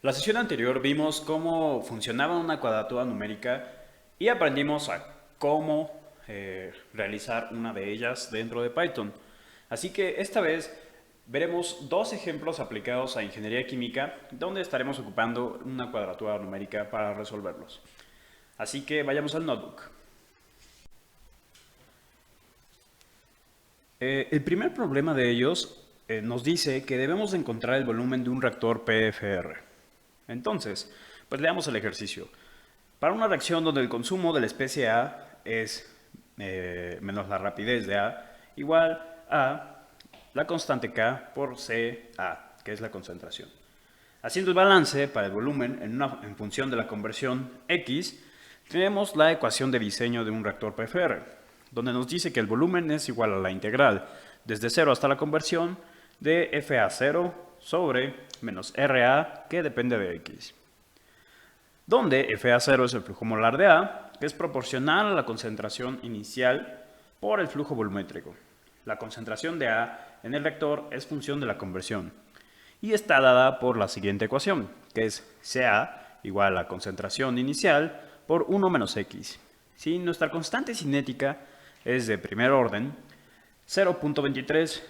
La sesión anterior vimos cómo funcionaba una cuadratura numérica y aprendimos a cómo realizar una de ellas dentro de Python. Así que esta vez veremos dos ejemplos aplicados a ingeniería química donde estaremos ocupando una cuadratura numérica para resolverlos. Así que vayamos al notebook. El primer problema de ellos nos dice que debemos de encontrar el volumen de un reactor PFR. Entonces, pues leamos el ejercicio. Para una reacción donde el consumo de la especie A es menos la rapidez de A, igual a la constante K por CA, que es la concentración. Haciendo el balance para el volumen en función de la conversión X, tenemos la ecuación de diseño de un reactor PFR, donde nos dice que el volumen es igual a la integral desde 0 hasta la conversión de FA0 sobre menos RA, que depende de X, donde FA0 es el flujo molar de A, que es proporcional a la concentración inicial por el flujo volumétrico. La concentración de A en el reactor es función de la conversión y está dada por la siguiente ecuación, que es Ca igual a la concentración inicial por 1 menos X. Si nuestra constante cinética es de primer orden, 0.23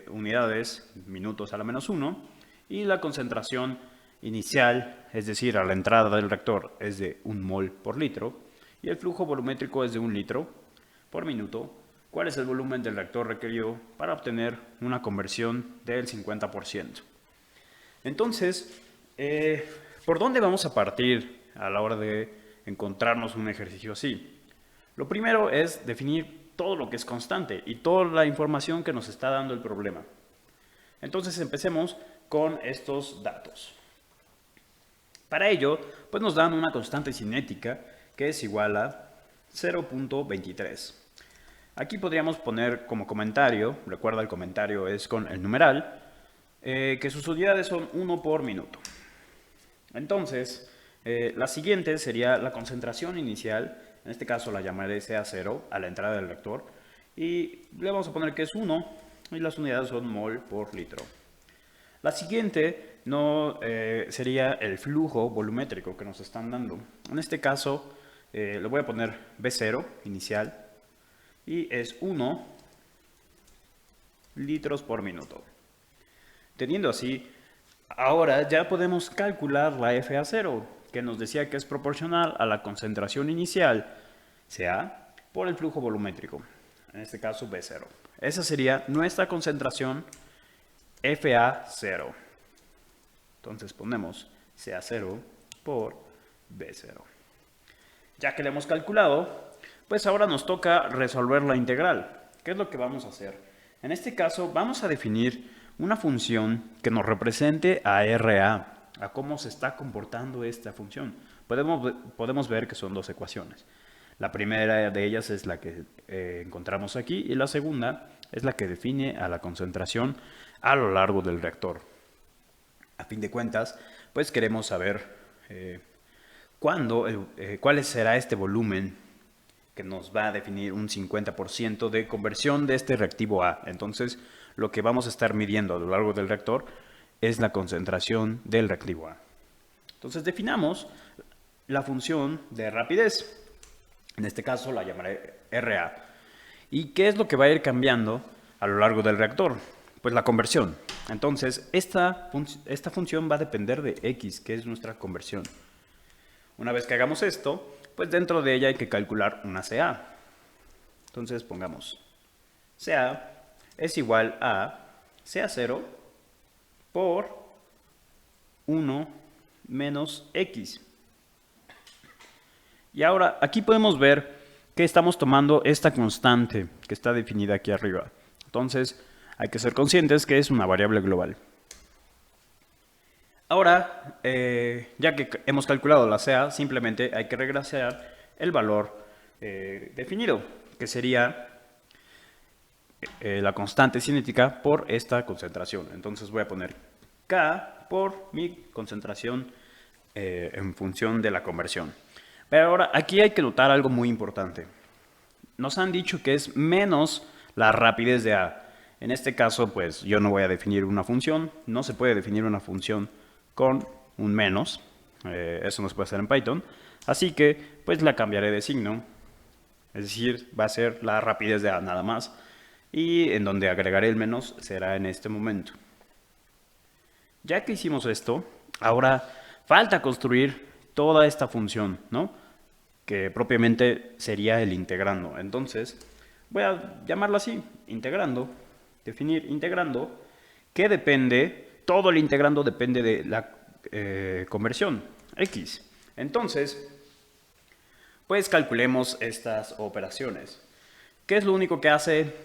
unidades minutos a la menos 1, y la concentración inicial, es decir, a la entrada del reactor, es de 1 mol por litro, y el flujo volumétrico es de 1 litro por minuto. ¿Cuál es el volumen del reactor requerido para obtener una conversión del 50%? Entonces, ¿por dónde vamos a partir a la hora de encontrarnos un ejercicio así? Lo primero es definir todo lo que es constante y toda la información que nos está dando el problema. Entonces empecemos con estos datos. Para ello, pues nos dan una constante cinética que es igual a 0.23. Aquí podríamos poner como comentario, recuerda el comentario es con el numeral, que sus unidades son 1 por minuto. Entonces, la siguiente sería la concentración inicial, en este caso la llamaré CA0 a la entrada del reactor, y le vamos a poner que es 1 y las unidades son mol por litro. La siguiente no, sería el flujo volumétrico que nos están dando. En este caso le voy a poner B0 inicial y es 1 litros por minuto. Teniendo así, ahora ya podemos calcular la FA0, que nos decía que es proporcional a la concentración inicial, Ca, por el flujo volumétrico, en este caso B0. Esa sería nuestra concentración FA0. Entonces ponemos CA0 por B0. Ya que le hemos calculado, pues ahora nos toca resolver la integral. ¿Qué es lo que vamos a hacer? En este caso vamos a definir una función que nos represente a RA, a cómo se está comportando esta función. Podemos ver que son dos ecuaciones. La primera de ellas es la que encontramos aquí y la segunda es la que define a la concentración a lo largo del reactor. A fin de cuentas, pues queremos saber cuál será este volumen que nos va a definir un 50% de conversión de este reactivo A. Entonces, lo que vamos a estar midiendo a lo largo del reactor es la concentración del reactivo A. Entonces, definamos la función de rapidez. En este caso la llamaré RA. ¿Y qué es lo que va a ir cambiando a lo largo del reactor? Pues la conversión. Entonces, esta función va a depender de X, que es nuestra conversión. Una vez que hagamos esto, pues dentro de ella hay que calcular una CA. Entonces pongamos CA es igual a CA0 por 1 menos X. Y ahora aquí podemos ver que estamos tomando esta constante que está definida aquí arriba. Entonces hay que ser conscientes que es una variable global. Ahora, ya que hemos calculado la CA, simplemente hay que regresar el valor definido, que sería la constante cinética por esta concentración. Entonces voy a poner K por mi concentración en función de la conversión. Pero ahora, aquí hay que notar algo muy importante. Nos han dicho que es menos la rapidez de A. En este caso, pues yo no voy a definir una función. No se puede definir una función con un menos. Eso no se puede hacer en Python. Así que pues la cambiaré de signo. Es decir, va a ser la rapidez de A nada más. Y en donde agregaré el menos será en este momento. Ya que hicimos esto, ahora falta construir toda esta función, ¿no? Que propiamente sería el integrando. Entonces, voy a llamarlo así, integrando, definir integrando, que depende, todo el integrando depende de la conversión, x. Entonces, pues calculemos estas operaciones. ¿Qué es lo único que hace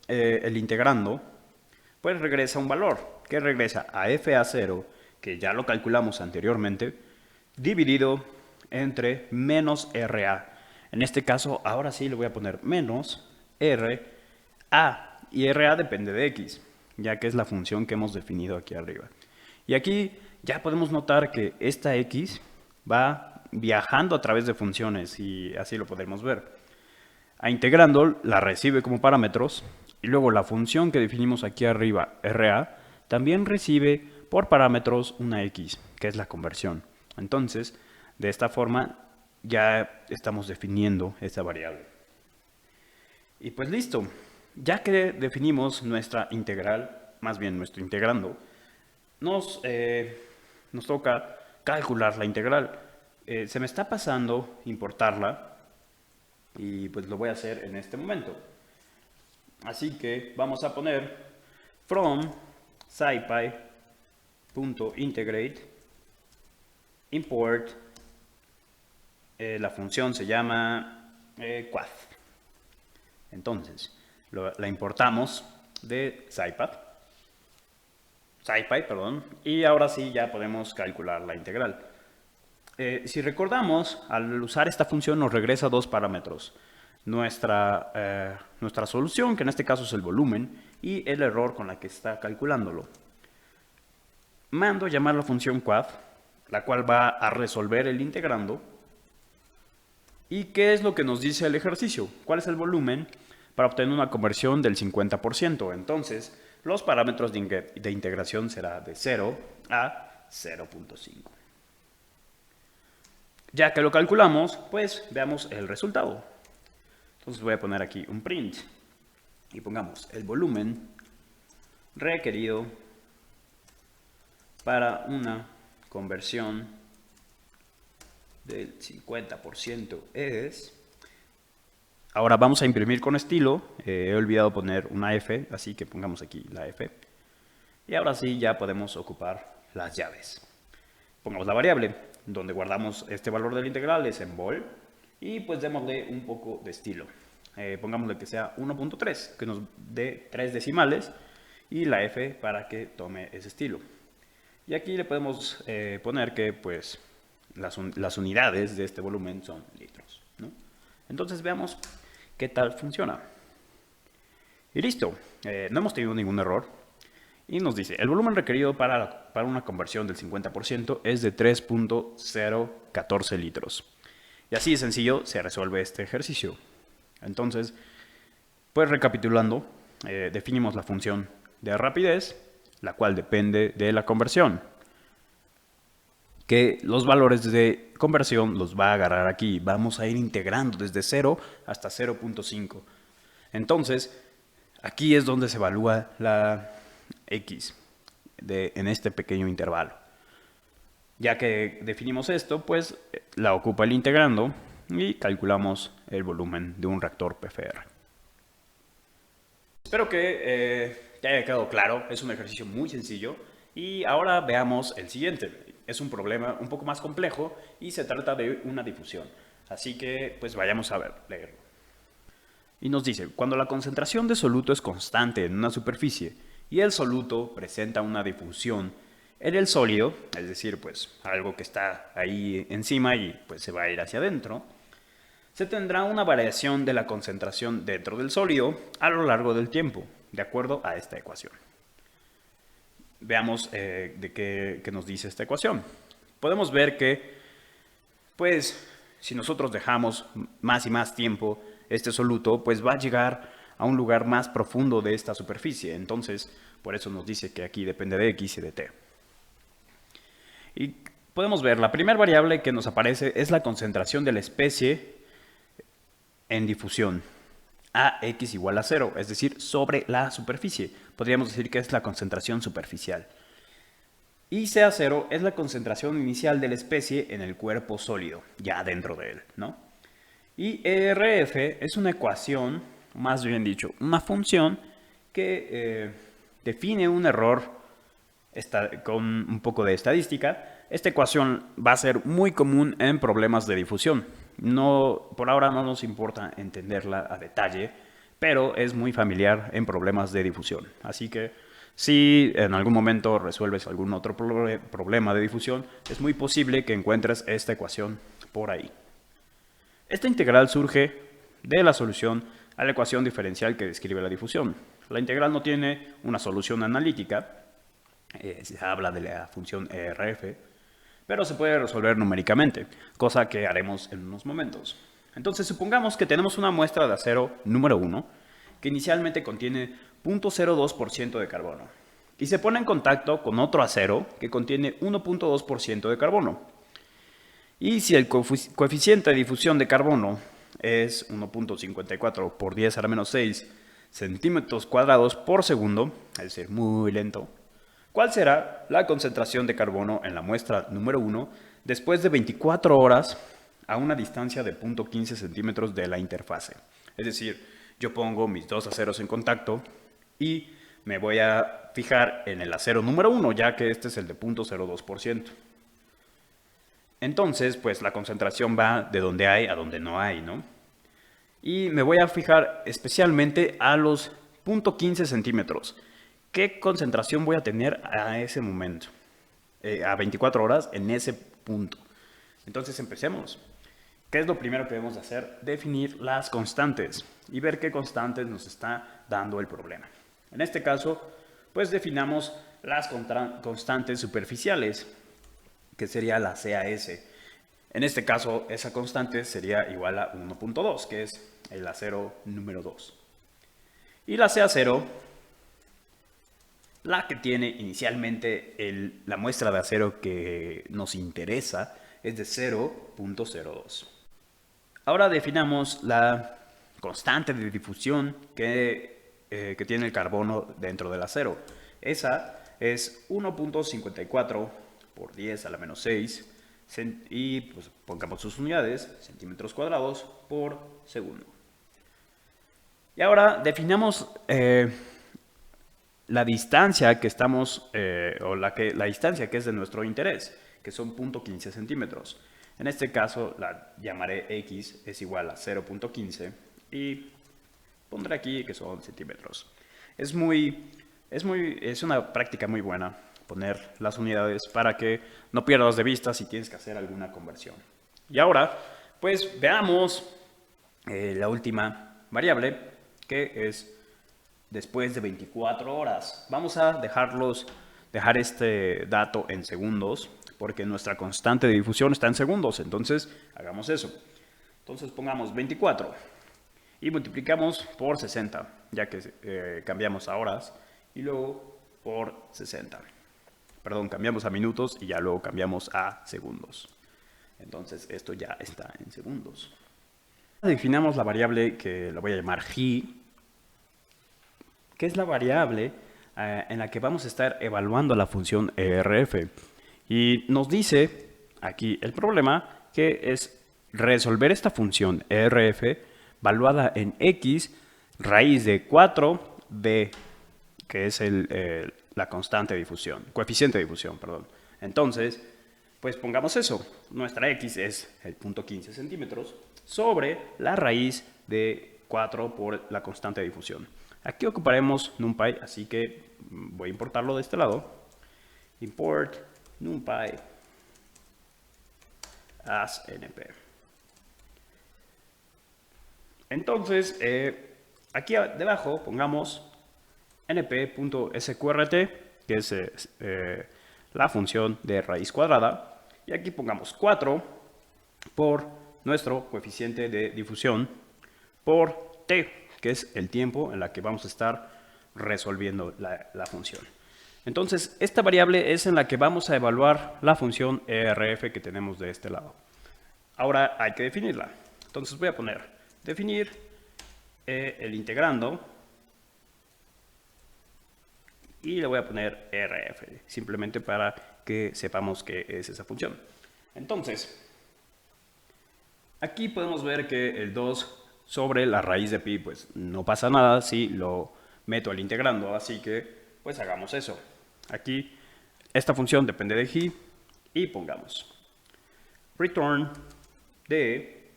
el integrando? Pues regresa un valor, que regresa a FA0, que ya lo calculamos anteriormente, dividido entre menos RA. En este caso, ahora sí le voy a poner menos RA, y RA depende de X, ya que es la función que hemos definido aquí arriba. Y aquí ya podemos notar que esta X va viajando a través de funciones, y así lo podemos ver. A integrando la recibe como parámetros, y luego la función que definimos aquí arriba, RA, también recibe por parámetros una X, que es la conversión. Entonces, de esta forma ya estamos definiendo esta variable. Y pues listo, ya que definimos nuestra integral, más bien nuestro integrando, nos toca calcular la integral. Se me está pasando importarla y pues lo voy a hacer en este momento. Así que vamos a poner from scipy.integrate import, la función se llama quad. Entonces, la importamos de scipy, y ahora sí ya podemos calcular la integral. Si recordamos, al usar esta función nos regresa dos parámetros. Nuestra solución, que en este caso es el volumen, y el error con la que está calculándolo. Mando llamar la función quad, la cual va a resolver el integrando. ¿Y qué es lo que nos dice el ejercicio? ¿Cuál es el volumen para obtener una conversión del 50%? Entonces, los parámetros de integración será de 0 a 0.5. Ya que lo calculamos, pues veamos el resultado. Entonces voy a poner aquí un print y pongamos el volumen requerido para una conversión del 50% es... Ahora vamos a imprimir con estilo. He olvidado poner una F, así que pongamos aquí la F. Y ahora sí ya podemos ocupar las llaves. Pongamos la variable donde guardamos este valor del integral, es en vol. Y pues démosle un poco de estilo. Pongámosle que sea 1.3, que nos dé 3 decimales. Y la F para que tome ese estilo. Y aquí le podemos poner que pues las unidades de este volumen son litros, ¿no? Entonces veamos qué tal funciona. Y listo, no hemos tenido ningún error. Y nos dice, el volumen requerido para una conversión del 50% es de 3.014 litros. Y así de sencillo se resuelve este ejercicio. Entonces, pues recapitulando, definimos la función de rapidez, la cual depende de la conversión. Que los valores de conversión los va a agarrar aquí. Vamos a ir integrando desde 0 hasta 0.5. Entonces, aquí es donde se evalúa la X en este pequeño intervalo. Ya que definimos esto, pues la ocupa el integrando y calculamos el volumen de un reactor PFR. Espero que te haya quedado claro. Es un ejercicio muy sencillo. Y ahora veamos el siguiente. Es un problema un poco más complejo y se trata de una difusión. Así que pues vayamos a leerlo. Y nos dice, cuando la concentración de soluto es constante en una superficie y el soluto presenta una difusión en el sólido, es decir, pues algo que está ahí encima y pues se va a ir hacia adentro, se tendrá una variación de la concentración dentro del sólido a lo largo del tiempo, de acuerdo a esta ecuación. Veamos de qué nos dice esta ecuación. Podemos ver que, pues, si nosotros dejamos más y más tiempo este soluto, pues va a llegar a un lugar más profundo de esta superficie. Entonces, por eso nos dice que aquí depende de X y de T. Y podemos ver, la primera variable que nos aparece es la concentración de la especie en difusión. AX igual a 0, es decir, sobre la superficie. Podríamos decir que es la concentración superficial. Y CA0 es la concentración inicial de la especie en el cuerpo sólido, ya dentro de él, ¿no? Y ERF es una ecuación, más bien dicho, una función que define un error con un poco de estadística. Esta ecuación va a ser muy común en problemas de difusión. No, por ahora no nos importa entenderla a detalle, pero es muy familiar en problemas de difusión. Así que si en algún momento resuelves algún otro problema de difusión, es muy posible que encuentres esta ecuación por ahí. Esta integral surge de la solución a la ecuación diferencial que describe la difusión. La integral no tiene una solución analítica, se habla de la función ERF, pero se puede resolver numéricamente, cosa que haremos en unos momentos. Entonces, supongamos que tenemos una muestra de acero número 1, que inicialmente contiene 0.02% de carbono, y se pone en contacto con otro acero que contiene 1.2% de carbono. Y si el coeficiente de difusión de carbono es 1.54 por 10 a la menos 6 centímetros cuadrados por segundo, es decir, muy lento, ¿cuál será la concentración de carbono en la muestra número 1 después de 24 horas a una distancia de 0.15 centímetros de la interfase? Es decir, yo pongo mis dos aceros en contacto y me voy a fijar en el acero número 1, ya que este es el de 0.02%. Entonces, pues la concentración va de donde hay a donde no hay, ¿no? Y me voy a fijar especialmente a los 0.15 centímetros. ¿Qué concentración voy a tener a ese momento? A 24 horas en ese punto. Entonces empecemos. ¿Qué es lo primero que debemos hacer? Definir las constantes y ver qué constantes nos está dando el problema. En este caso, pues definamos las constantes superficiales, que sería la CAS. En este caso, esa constante sería igual a 1.2, que es el acero número 2. Y la CA0, la que tiene inicialmente la muestra de acero que nos interesa, es de 0.02. Ahora definamos la constante de difusión que tiene el carbono dentro del acero. Esa es 1.54 por 10 a la menos 6 y pues pongamos sus unidades, centímetros cuadrados por segundo. Y ahora definamos la distancia que estamos, o la distancia que es de nuestro interés, que son 0.15 centímetros. En este caso la llamaré X es igual a 0.15 y pondré aquí que son centímetros. Es una práctica muy buena poner las unidades para que no pierdas de vista si tienes que hacer alguna conversión. Y ahora, pues veamos la última variable, que es después de 24 horas. Vamos a dejar este dato en segundos, porque nuestra constante de difusión está en segundos, entonces hagamos eso. Entonces pongamos 24 y multiplicamos por 60, ya que cambiamos a horas, y luego por 60. Perdón, cambiamos a minutos y ya luego cambiamos a segundos. Entonces esto ya está en segundos. Definamos la variable que la voy a llamar G, que es la variable en la que vamos a estar evaluando la función ERF. Y nos dice aquí el problema, que es resolver esta función ERF valuada en X raíz de 4b, que es la constante de difusión, coeficiente de difusión, perdón. Entonces, pues pongamos eso. Nuestra X es el 0.15 centímetros sobre la raíz de 4 por la constante de difusión. Aquí ocuparemos NumPy, así que voy a importarlo de este lado. Import NumPy as NP. Entonces, aquí debajo pongamos np.sqrt, que es la función de raíz cuadrada, y aquí pongamos 4 por nuestro coeficiente de difusión por t, que es el tiempo en la que vamos a estar resolviendo la función. Entonces, esta variable es en la que vamos a evaluar la función ERF que tenemos de este lado. Ahora hay que definirla. Entonces voy a poner definir el integrando y le voy a poner ERF, simplemente para que sepamos qué es esa función. Entonces, aquí podemos ver que el 2 sobre la raíz de pi, pues no pasa nada si lo meto al integrando, así que pues hagamos eso. Aquí esta función depende de g y pongamos return de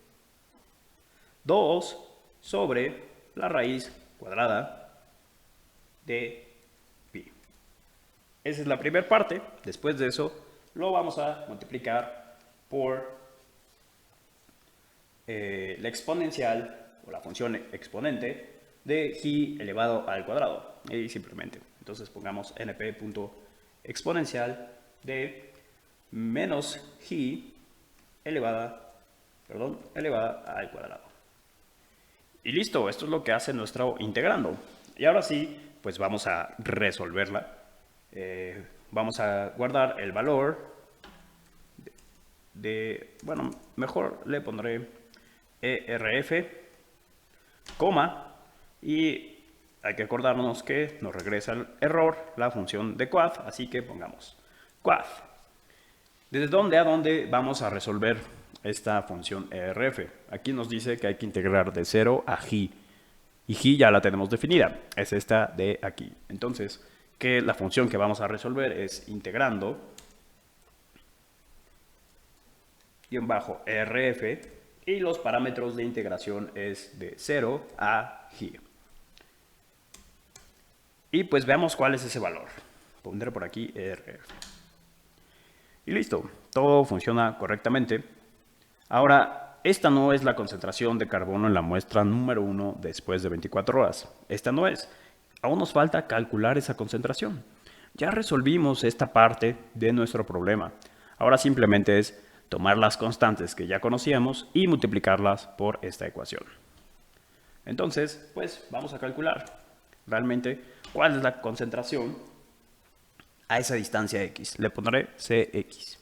2 sobre la raíz cuadrada de pi. Esa es la primera parte. Después de eso lo vamos a multiplicar por la exponencial o la función exponente de g elevado al cuadrado. Y simplemente, entonces pongamos np.exponencial de menos g elevada al cuadrado. Y listo, esto es lo que hace nuestro integrando. Y ahora sí, pues vamos a resolverla. Vamos a guardar el valor bueno, mejor le pondré ERF, coma, y hay que acordarnos que nos regresa el error la función de quad, así que pongamos quad. ¿Desde dónde a dónde vamos a resolver esta función ERF? Aquí nos dice que hay que integrar de 0 a g, y g ya la tenemos definida, es esta de aquí. Entonces, que la función que vamos a resolver es integrando bajo ERF, y los parámetros de integración es de 0 a g. Y pues veamos cuál es ese valor. Pondré por aquí ERF. Y listo, todo funciona correctamente. Ahora, esta no es la concentración de carbono en la muestra número 1 después de 24 horas. Esta no es. Aún nos falta calcular esa concentración. Ya resolvimos esta parte de nuestro problema. Ahora simplemente es tomar las constantes que ya conocíamos y multiplicarlas por esta ecuación. Entonces, pues vamos a calcular realmente cuál es la concentración a esa distancia x. Le pondré Cx.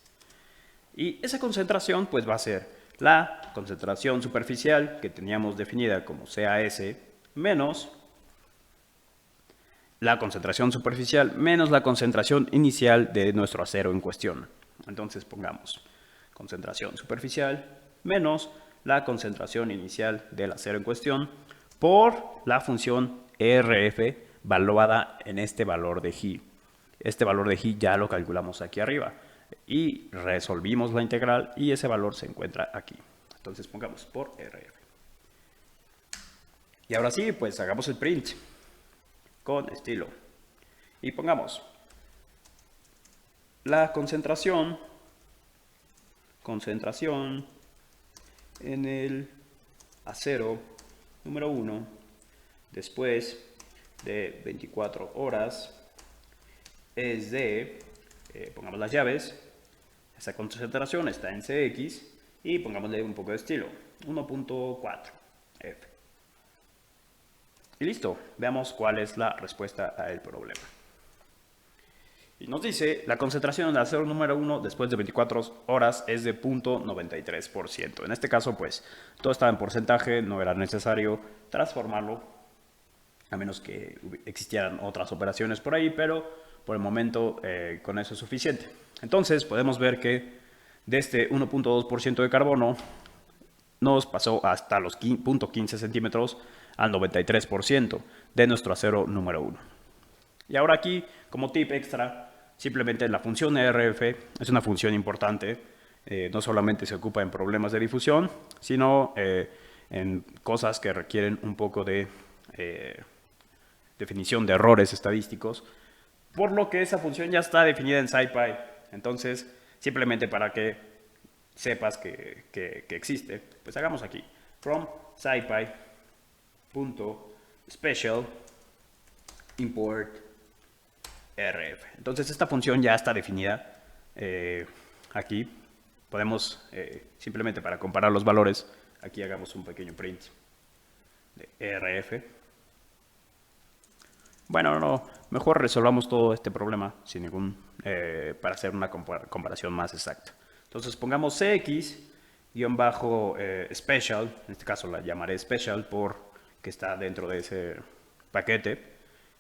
Y esa concentración pues va a ser la concentración superficial que teníamos definida como CaS menos la concentración superficial menos la concentración inicial de nuestro acero en cuestión. Entonces pongamos concentración superficial menos la concentración inicial del acero en cuestión por la función ERF valuada en este valor de g. Este valor de g ya lo calculamos aquí arriba y resolvimos la integral y ese valor se encuentra aquí. Entonces pongamos por ERF. Y ahora sí, pues hagamos el print con estilo y pongamos la concentración en el acero número 1 después de 24 horas es de, pongamos las llaves, esa concentración está en Cx y pongámosle un poco de estilo, 1.4 F. Y listo, veamos cuál es la respuesta al problema. Y nos dice, la concentración en el acero número 1 después de 24 horas es de 0.93%. En este caso, pues, todo estaba en porcentaje, no era necesario transformarlo, a menos que existieran otras operaciones por ahí, pero por el momento con eso es suficiente. Entonces, podemos ver que de este 1.2% de carbono nos pasó hasta los 0.15 centímetros al 93% de nuestro acero número 1. Y ahora aquí, como tip extra, simplemente la función ERF es una función importante. No solamente se ocupa en problemas de difusión, sino en cosas que requieren un poco de definición de errores estadísticos, por lo que esa función ya está definida en SciPy. Entonces, simplemente para que sepas que existe, pues hagamos aquí from SciPy.special import ERF. Entonces esta función ya está definida aquí. Podemos simplemente para comparar los valores, aquí hagamos un pequeño print de ERF. Bueno, no, mejor resolvamos todo este problema sin ningún, para hacer una comparación más exacta. Entonces pongamos cx-special, en este caso la llamaré special porque está dentro de ese paquete.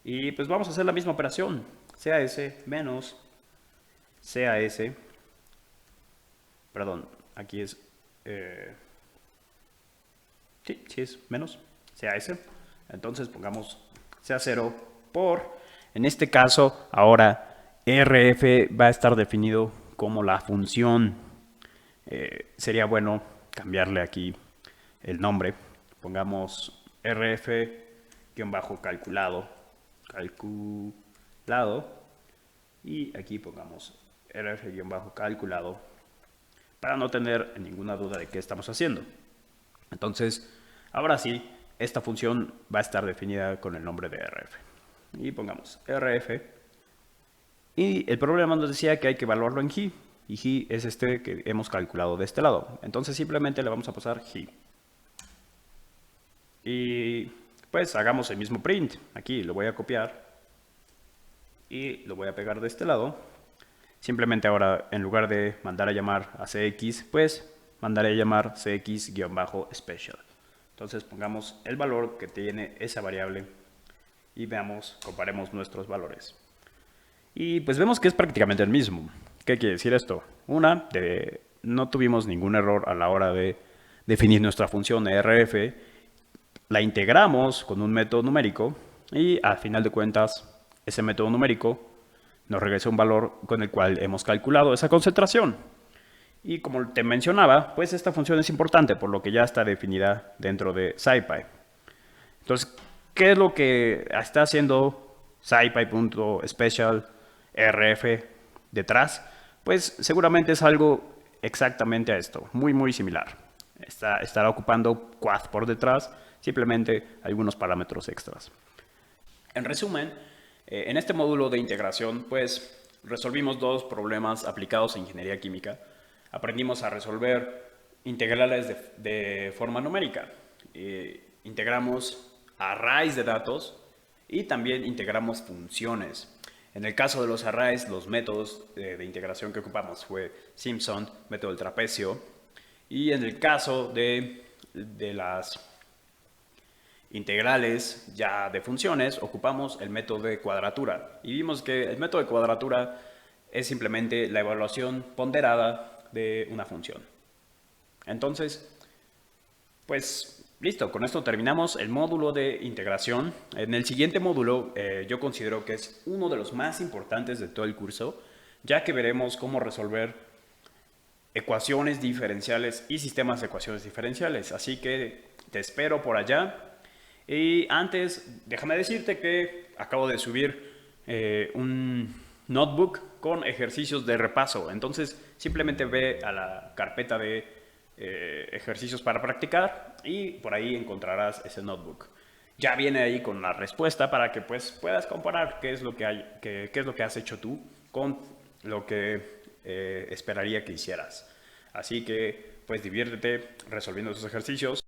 Y pues vamos a hacer la misma operación, CAS menos CAS, perdón, aquí es, sí es menos CAS. Entonces pongamos CA0 por, en este caso, ahora RF va a estar definido como la función. Sería bueno cambiarle aquí el nombre. Pongamos RF-calculado, calculado, y aquí pongamos RF-calculado para no tener ninguna duda de qué estamos haciendo. Entonces, ahora sí, esta función va a estar definida con el nombre de RF. Y pongamos RF. Y el problema nos decía que hay que evaluarlo en G. Y G es este que hemos calculado de este lado. Entonces simplemente le vamos a pasar G. Y pues hagamos el mismo print. Aquí lo voy a copiar. Y lo voy a pegar de este lado. Simplemente ahora, en lugar de mandar a llamar a CX, pues mandaré a llamar CX-special. Entonces pongamos el valor que tiene esa variable y veamos, comparemos nuestros valores. Y pues vemos que es prácticamente el mismo. ¿Qué quiere decir esto? No tuvimos ningún error a la hora de definir nuestra función RF, la integramos con un método numérico y al final de cuentas ese método numérico nos regresa un valor con el cual hemos calculado esa concentración. Y como te mencionaba, pues esta función es importante por lo que ya está definida dentro de SciPy. Entonces, ¿qué es lo que está haciendo SciPy.special RF detrás? Pues seguramente es algo exactamente a esto, muy similar. Estará ocupando Quad por detrás, simplemente algunos parámetros extras. En resumen, en este módulo de integración, pues resolvimos dos problemas aplicados a ingeniería química. Aprendimos a resolver integrales de forma numérica. Integramos arrays de datos y también integramos funciones. En el caso de los arrays, los métodos de integración que ocupamos fue Simpson, método del trapecio. Y en el caso de las integrales ya de funciones, ocupamos el método de cuadratura. Y vimos que el método de cuadratura es simplemente la evaluación ponderada de una función. Entonces, pues listo, con esto terminamos el módulo de integración. En el siguiente módulo yo considero que es uno de los más importantes de todo el curso, ya que veremos cómo resolver ecuaciones diferenciales y sistemas de ecuaciones diferenciales. Así que te espero por allá. Y antes, déjame decirte que acabo de subir un notebook con ejercicios de repaso. Entonces, simplemente ve a la carpeta de ejercicios para practicar y por ahí encontrarás ese notebook. Ya viene ahí con la respuesta para que pues puedas comparar qué es lo que es lo que has hecho tú con lo que esperaría que hicieras. Así que pues diviértete resolviendo esos ejercicios.